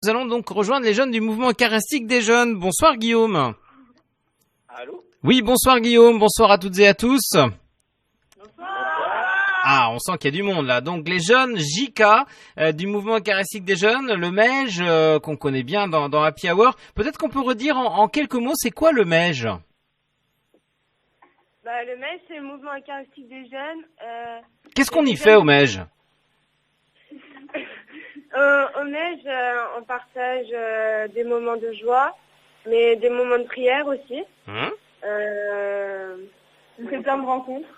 Nous allons donc rejoindre les jeunes du mouvement eucharistique des jeunes. Bonsoir Guillaume. Allô? Oui, bonsoir Guillaume, bonsoir à toutes et à tous. Bonsoir. Ah, on sent qu'il y a du monde là. Donc les jeunes JK du mouvement eucharistique des jeunes, le MEJ qu'on connaît bien dans Happy Hour. Peut-être qu'on peut redire en quelques mots, c'est quoi le MEJ? Le MEJ, c'est le mouvement eucharistique des jeunes. Qu'est-ce qu'on y fait au MEJ? Au MEJ, on partage des moments de joie, mais des moments de prière aussi. On fait plein de rencontres.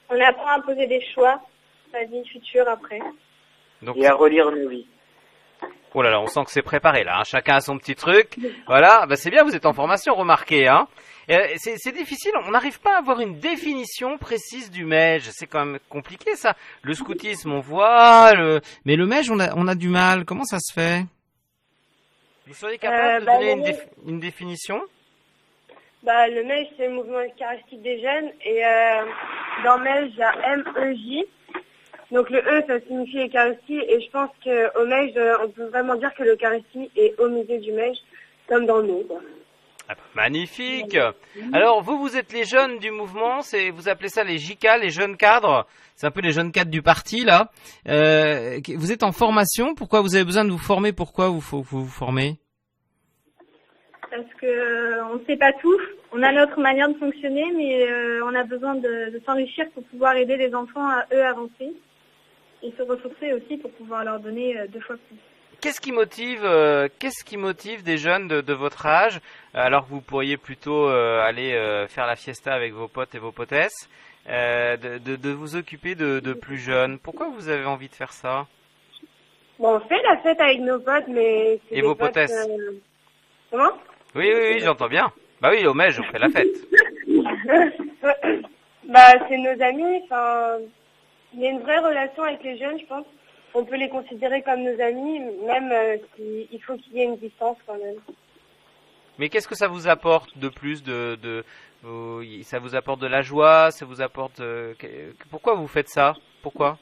On apprend à poser des choix, sa vie future après. Donc, Et à relire nos vies. oh là là, on sent que c'est préparé là, hein. Chacun a son petit truc. Voilà, bah c'est bien, vous êtes en formation, remarquez, hein. C'est difficile, on n'arrive pas à avoir une définition précise du MEJ. C'est quand même compliqué ça. Le scoutisme, on voit, mais le MEJ, on a du mal. Comment ça se fait? Vous seriez capable de donner une définition? Le MEJ, c'est le mouvement eucharistique des jeunes. Et dans MEJ, il y a M-E-J. Donc le E, ça signifie Eucharistie. Et je pense qu'au MEJ, on peut vraiment dire que l'Eucharistie est au milieu du MEJ, comme dans le nom, quoi. Ah bah, magnifique. Alors vous êtes les jeunes du mouvement, vous appelez ça les JK, les jeunes cadres. C'est un peu les jeunes cadres du parti là. Vous êtes en formation. Pourquoi vous avez besoin de vous former? Pourquoi vous formez? Parce que on ne sait pas tout. On a notre manière de fonctionner, mais on a besoin de s'enrichir pour pouvoir aider les enfants à eux avancer et se ressourcer aussi pour pouvoir leur donner 2 fois plus. Qu'est-ce qui motive des jeunes de votre âge, alors que vous pourriez plutôt aller faire la fiesta avec vos potes et vos potesses, de vous occuper de plus jeunes? Pourquoi vous avez envie de faire ça? Bon, on fait la fête avec nos potes, mais c'est Et des vos potes, potesses? Comment? Oui, j'entends bien. Bah oui, au MEJ, on fait la fête. C'est nos amis. Enfin, il y a une vraie relation avec les jeunes, je pense. On peut les considérer comme nos amis, même s'il faut qu'il y ait une distance quand même. Mais qu'est-ce que ça vous apporte de plus ça vous apporte de la joie, ça vous apporte pourquoi vous faites ça? Pourquoi?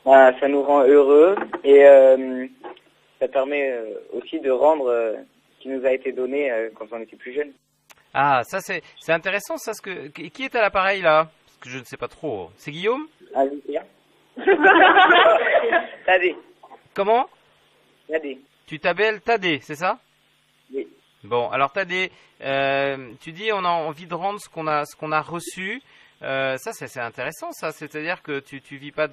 Ça nous rend heureux et ça permet aussi de rendre ce qui nous a été donné quand on était plus jeune. Ah, ça c'est intéressant ça. Qui est à l'appareil là? Parce que je ne sais pas trop. C'est Guillaume? Ah oui, bien. Tadé. Comment? Tadé. Tu t'appelles Tadé, c'est ça? Oui. Bon, alors Tadé, tu dis on a envie de rendre ce qu'on a reçu. Ça c'est intéressant ça. C'est-à-dire que tu vis pas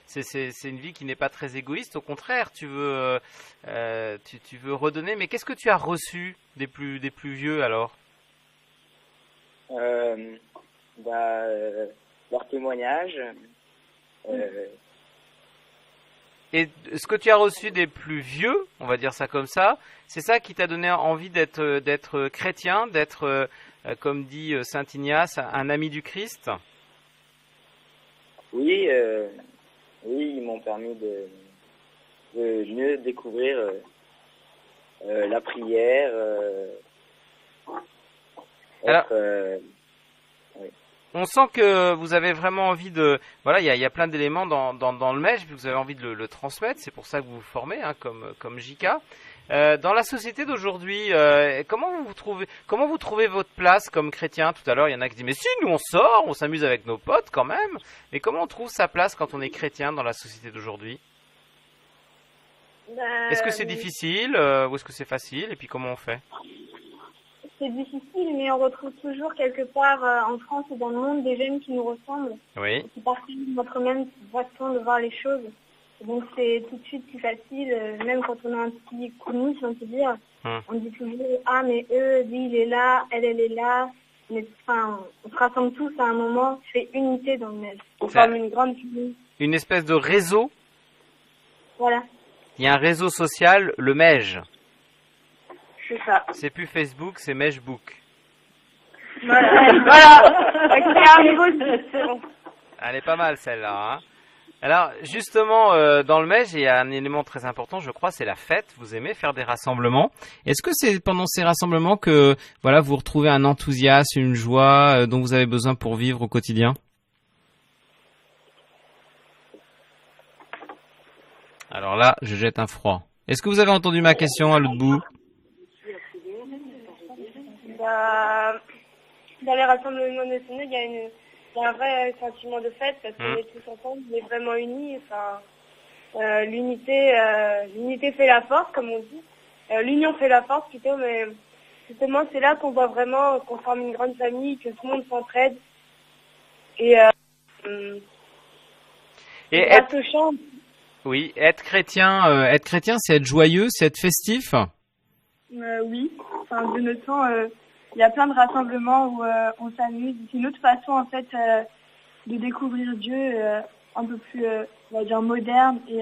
c'est une vie qui n'est pas très égoïste. Au contraire, tu veux redonner. Mais qu'est-ce que tu as reçu des plus vieux alors? Leur témoignage. Et ce que tu as reçu des plus vieux, on va dire ça comme ça, c'est ça qui t'a donné envie d'être chrétien, d'être, comme dit saint Ignace, un ami du Christ? Oui, ils m'ont permis de mieux découvrir la prière. Alors, on sent que vous avez vraiment envie de... Voilà, il y a plein d'éléments dans le MEJ, vous avez envie de le transmettre, c'est pour ça que vous vous formez, hein, comme JK. Dans la société d'aujourd'hui, comment vous trouvez votre place comme chrétien? Tout à l'heure, il y en a qui disent, mais si, nous on sort, on s'amuse avec nos potes quand même. Mais comment on trouve sa place quand on est chrétien dans la société d'aujourd'hui? Est-ce que c'est difficile ou est-ce que c'est facile? Et puis comment on fait? C'est difficile, mais on retrouve toujours quelque part en France et dans le monde des jeunes qui nous ressemblent, Oui. qui partagent notre même façon de voir les choses. Donc c'est tout de suite plus facile, même quand on a un petit coup de mou, si on peut dire. On dit toujours, ah mais eux, lui il est là, elle est là. Mais enfin, on se rassemble tous à un moment, c'est unité dans le MEJ. On forme une grande famille. Une espèce de réseau? Voilà. Il y a un réseau social, le MEJ. C'est ça. C'est plus Facebook, c'est MEJbook. Voilà. C'est un nouveau site. Elle est pas mal celle-là, hein. Alors justement, dans le MEJ, il y a un élément très important, je crois, c'est la fête. Vous aimez faire des rassemblements. Est-ce que c'est pendant ces rassemblements que voilà vous retrouvez un enthousiasme, une joie dont vous avez besoin pour vivre au quotidien? Alors là, je jette un froid. Est-ce que vous avez entendu ma question à l'autre bout? Dans les rassemblements nationaux, il y a un vrai sentiment de fête parce qu'on est tous ensemble, on est vraiment unis. Enfin, l'unité fait la force, comme on dit. L'union fait la force plutôt, mais justement, c'est là qu'on voit vraiment qu'on forme une grande famille, que tout le monde s'entraide. Et grâce au chant. Oui, être chrétien, c'est être joyeux, c'est être festif. Oui, enfin, de notre temps, il y a plein de rassemblements où on s'amuse. C'est une autre façon, en fait, de découvrir Dieu, un peu plus, on va dire, moderne, et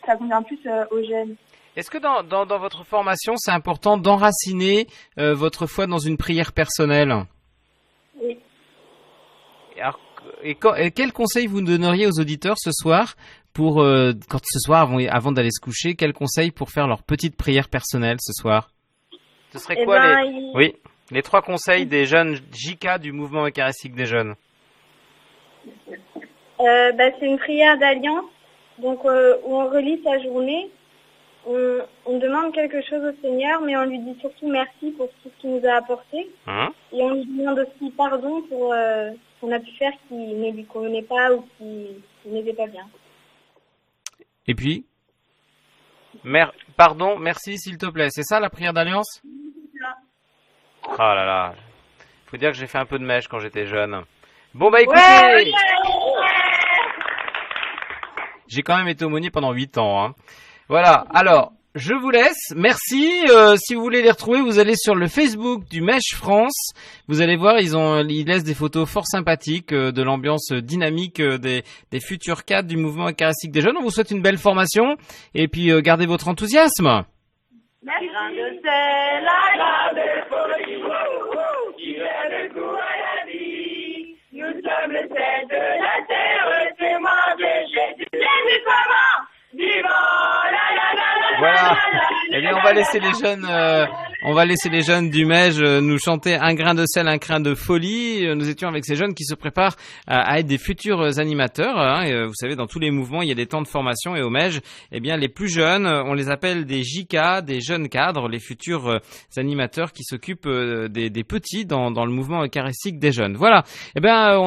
ça convient plus aux jeunes. Est-ce que dans votre formation, c'est important d'enraciner votre foi dans une prière personnelle? Oui. Alors, et quel conseil vous donneriez aux auditeurs ce soir pour, quand ce soir, avant d'aller se coucher, quel conseil pour faire leur petite prière personnelle ce soir? Ce serait quoi les 3 conseils des jeunes JK du mouvement eucharistique des jeunes? C'est une prière d'alliance, donc où on relit sa journée. On demande quelque chose au Seigneur, mais on lui dit surtout merci pour tout ce qu'il nous a apporté. Et on lui demande aussi pardon pour ce qu'on a pu faire qui ne lui convenait pas ou qui n'était pas bien. Et puis pardon, merci s'il te plaît. C'est ça la prière d'alliance? Oh là là. Faut dire que j'ai fait un peu de mèche quand j'étais jeune. Bon bah écoutez, j'ai quand même été aumônier pendant 8 ans. Hein. Voilà, alors, je vous laisse. Merci. Si vous voulez les retrouver, vous allez sur le Facebook du Mèche France. Vous allez voir, ils laissent des photos fort sympathiques de l'ambiance dynamique des futurs cadres du mouvement eucharistique des jeunes. On vous souhaite une belle formation et puis gardez votre enthousiasme. Merci. Nous sommes le sel de la terre, témoins de Jésus. Les comment vivant, Voilà. Eh bien, on va laisser les jeunes du Mège nous chanter un grain de sel, un grain de folie. Nous étions avec ces jeunes qui se préparent à être des futurs animateurs. Hein. Et, vous savez, dans tous les mouvements, il y a des temps de formation. Et au Mège, eh bien, les plus jeunes, on les appelle des JK, des jeunes cadres, les futurs animateurs qui s'occupent des petits dans le mouvement eucharistique des jeunes. Voilà. Eh bien,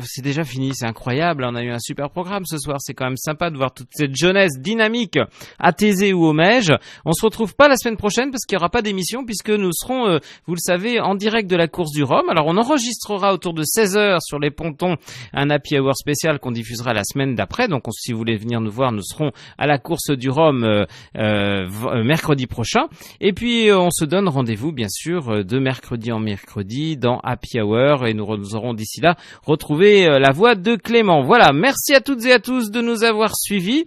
c'est déjà fini. C'est incroyable. On a eu un super programme ce soir. C'est quand même sympa de voir toute cette jeunesse dynamique à Thésée ou au Mège. On se retrouve pas la semaine prochaine parce qu'il y aura pas d'émission puisque nous serons, vous le savez, en direct de la course du Rhum. Alors on enregistrera autour de 16h sur les pontons un happy hour spécial qu'on diffusera la semaine d'après. Donc si vous voulez venir nous voir, nous serons à la course du Rhum mercredi prochain. Et puis on se donne rendez-vous bien sûr de mercredi en mercredi dans happy hour et nous aurons d'ici là retrouvé la voix de Clément. Voilà, merci à toutes et à tous de nous avoir suivis.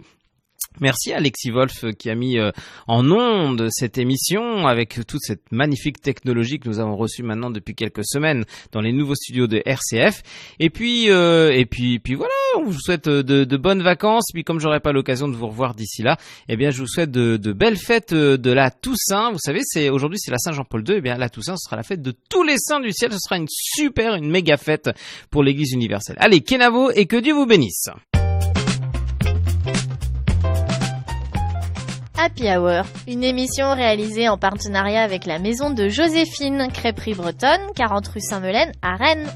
Merci à Alexis Wolf qui a mis en onde cette émission avec toute cette magnifique technologie que nous avons reçue maintenant depuis quelques semaines dans les nouveaux studios de RCF. Et puis voilà, on vous souhaite de bonnes vacances. Puis comme j'aurai pas l'occasion de vous revoir d'ici là, eh bien je vous souhaite de belles fêtes de la Toussaint. Vous savez, aujourd'hui c'est la Saint-Jean-Paul II. Eh bien la Toussaint, ce sera la fête de tous les saints du ciel. Ce sera une méga fête pour l'Église universelle. Allez, Kenavo et que Dieu vous bénisse. Happy Hour, une émission réalisée en partenariat avec la maison de Joséphine, crêperie bretonne, 40 rue Saint-Melaine à Rennes.